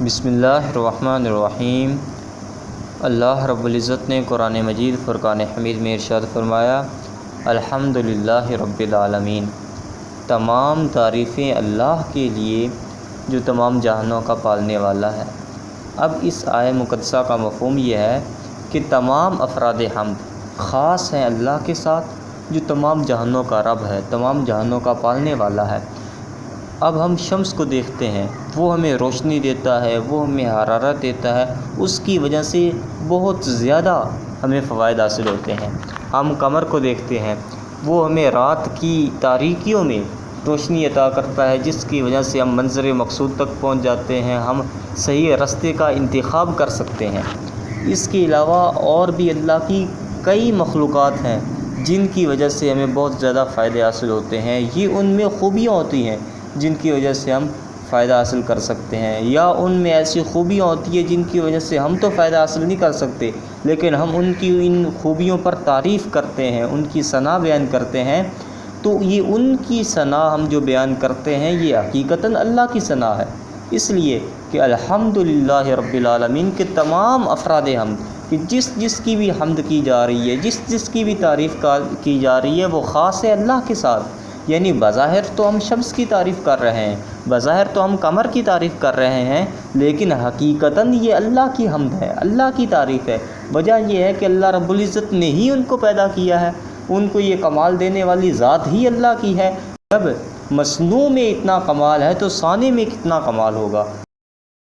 بسم اللہ الرحمن الرحیم۔ اللہ رب العزت نے قرآن مجید فرقان حمید میں ارشاد فرمایا، الحمدللہ رب العالمین، تمام تعریفیں اللہ کے لیے جو تمام جہانوں کا پالنے والا ہے۔ اب اس آیہ مقدسہ کا مفہوم یہ ہے کہ تمام افراد حمد خاص ہیں اللہ کے ساتھ جو تمام جہانوں کا رب ہے، تمام جہانوں کا پالنے والا ہے۔ اب ہم شمس کو دیکھتے ہیں، وہ ہمیں روشنی دیتا ہے، وہ ہمیں حرارت دیتا ہے، اس کی وجہ سے بہت زیادہ ہمیں فوائد حاصل ہوتے ہیں۔ ہم قمر کو دیکھتے ہیں، وہ ہمیں رات کی تاریکیوں میں روشنی عطا کرتا ہے، جس کی وجہ سے ہم منظر مقصود تک پہنچ جاتے ہیں، ہم صحیح راستے کا انتخاب کر سکتے ہیں۔ اس کے علاوہ اور بھی اللہ کی کئی مخلوقات ہیں جن کی وجہ سے ہمیں بہت زیادہ فائدے حاصل ہوتے ہیں۔ یہ ان میں خوبیاں ہوتی ہیں جن کی وجہ سے ہم فائدہ حاصل کر سکتے ہیں، یا ان میں ایسی خوبیاں ہوتی ہیں جن کی وجہ سے ہم تو فائدہ حاصل نہیں کر سکتے، لیکن ہم ان خوبیوں پر تعریف کرتے ہیں، ان کی ثنا بیان کرتے ہیں۔ تو یہ ان کی ثنا ہم جو بیان کرتے ہیں یہ حقیقتاً اللہ کی ثنا ہے، اس لیے کہ الحمدللہ رب العالمین کے تمام افراد حمد، کہ جس کی بھی حمد کی جا رہی ہے، جس کی بھی تعریف کی جا رہی ہے، وہ خاص ہے اللہ کے ساتھ۔ یعنی بظاہر تو ہم شمس کی تعریف کر رہے ہیں، بظاہر تو ہم قمر کی تعریف کر رہے ہیں، لیکن حقیقتاً یہ اللہ کی حمد ہے، اللہ کی تعریف ہے۔ وجہ یہ ہے کہ اللہ رب العزت نے ہی ان کو پیدا کیا ہے، ان کو یہ کمال دینے والی ذات ہی اللہ کی ہے۔ جب مصنوع میں اتنا کمال ہے تو صانع میں کتنا کمال ہوگا۔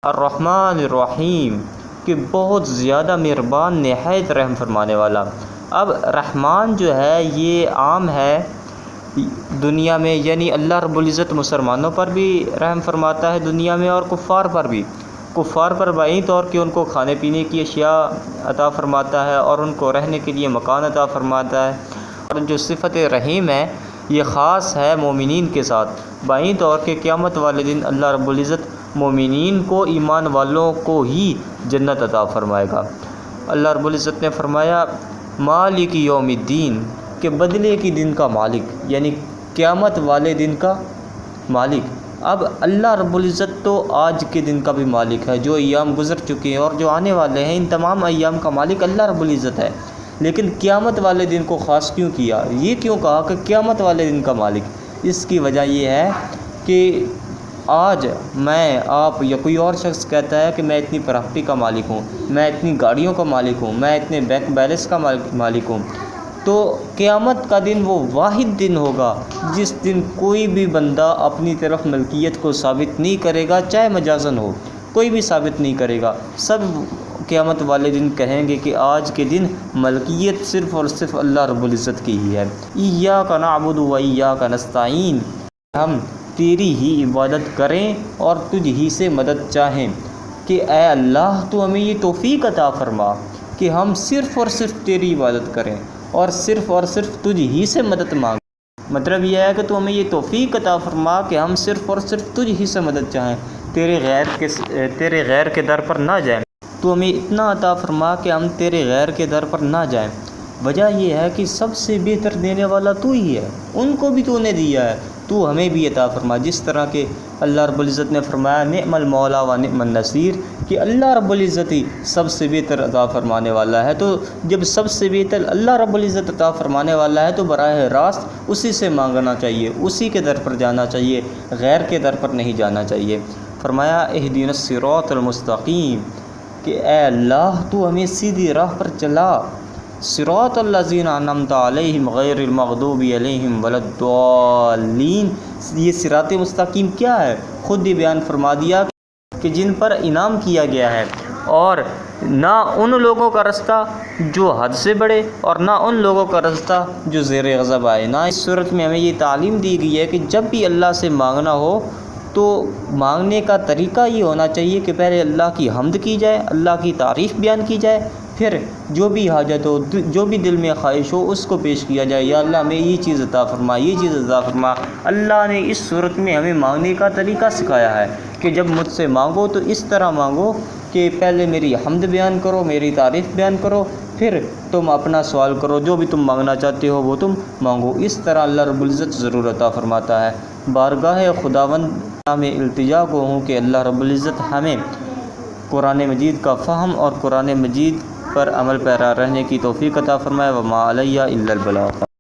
الرحمن الرحیم، کہ بہت زیادہ مہربان، نہایت رحم فرمانے والا۔ اب رحمان جو ہے یہ عام ہے دنیا میں، یعنی اللہ رب العزت مسلمانوں پر بھی رحم فرماتا ہے دنیا میں، اور کفار پر بھی۔ کفار پر بعین طور کہ ان کو کھانے پینے کی اشیاء عطا فرماتا ہے اور ان کو رہنے کے لیے مکان عطا فرماتا ہے۔ اور جو صفت رحیم ہے یہ خاص ہے مومنین کے ساتھ، بعین طور کہ قیامت والے دن اللہ رب العزت مومنین کو، ایمان والوں کو ہی جنت عطا فرمائے گا۔ اللہ رب العزت نے فرمایا مالک یوم الدین، کہ بدلے کی دن کا مالک، یعنی قیامت والے دن کا مالک۔ اب اللہ رب العزت تو آج کے دن کا بھی مالک ہے، جو ایام گزر چکے ہیں اور جو آنے والے ہیں، ان تمام ایام کا مالک اللہ رب العزت ہے۔ لیکن قیامت والے دن کو خاص کیوں کیا؟ یہ کیوں کہا کہ قیامت والے دن کا مالک؟ اس کی وجہ یہ ہے کہ آج میں، آپ یا کوئی اور شخص کہتا ہے کہ میں اتنی پراپرٹی کا مالک ہوں، میں اتنی گاڑیوں کا مالک ہوں، میں اتنے بینک بیلنس کا مالک ہوں، تو قیامت کا دن وہ واحد دن ہوگا جس دن کوئی بھی بندہ اپنی طرف ملکیت کو ثابت نہیں کرے گا، چاہے مجازن ہو، کوئی بھی ثابت نہیں کرے گا۔ سب قیامت والے دن کہیں گے کہ آج کے دن ملکیت صرف اور صرف اللہ رب العزت کی ہی ہے۔ ایاک نعبد و ایاک نستعین، ہم تیری ہی عبادت کریں اور تجھ ہی سے مدد چاہیں، کہ اے اللہ تو ہمیں یہ توفیق عطا فرما کہ ہم صرف اور صرف تیری عبادت کریں اور صرف تجھ ہی سے مدد مانگیں۔ مطلب یہ ہے کہ تو ہمیں یہ توفیق عطا فرما کہ ہم صرف اور صرف تجھ ہی سے مدد چاہیں، تیرے غیر کے در پر نہ جائیں۔ تو ہمیں اتنا عطا فرما کہ ہم تیرے غیر کے در پر نہ جائیں۔ وجہ یہ ہے کہ سب سے بہتر دینے والا تو ہی ہے، ان کو بھی تو نے دیا ہے، تو ہمیں بھی عطا فرما۔ جس طرح کہ اللہ رب العزت نے فرمایا نعم المولا و نعم النصیر، کہ اللہ رب العزت ہی سب سے بہتر عطا فرمانے والا ہے۔ تو جب سب سے بہتر اللہ رب العزت عطا فرمانے والا ہے تو براہ راست اسی سے مانگنا چاہیے، اسی کے در پر جانا چاہیے، غیر کے در پر نہیں جانا چاہیے۔ فرمایا اہدنا الصراط المستقیم، کہ اے اللہ تو ہمیں سیدھی راہ پر چلا، صراط الذین انعمت علیہم غیر المغضوب علیہم ولا الضالین۔ یہ صراط مستقیم کیا ہے؟ خود ہی بیان فرما دیا کہ جن پر انعام کیا گیا ہے، اور نہ ان لوگوں کا رستہ جو حد سے بڑھے اور نہ ان لوگوں کا رستہ جو زیر غضب آئے۔ نہ اس صورت میں ہمیں یہ تعلیم دی گئی ہے کہ جب بھی اللہ سے مانگنا ہو تو مانگنے کا طریقہ یہ ہونا چاہیے کہ پہلے اللہ کی حمد کی جائے، اللہ کی تعریف بیان کی جائے، پھر جو بھی حاجت ہو، جو بھی دل میں خواہش ہو اس کو پیش کیا جائے، یا اللہ ہمیں یہ چیز عطا فرما، یہ چیز عطا فرما۔ اللہ نے اس صورت میں ہمیں مانگنے کا طریقہ سکھایا ہے کہ جب مجھ سے مانگو تو اس طرح مانگو کہ پہلے میری حمد بیان کرو، میری تعریف بیان کرو، پھر تم اپنا سوال کرو، جو بھی تم مانگنا چاہتے ہو وہ تم مانگو۔ اس طرح اللہ رب العزت ضرور عطا فرماتا ہے۔ بارگاہ خداوند میں التجا کو ہوں کہ اللہ رب العزت ہمیں قرآن مجید کا فہم اور قرآن مجید پر عمل پیرا رہنے کی توفیق عطا فرمائے۔ وما علیہ الا البلاغ۔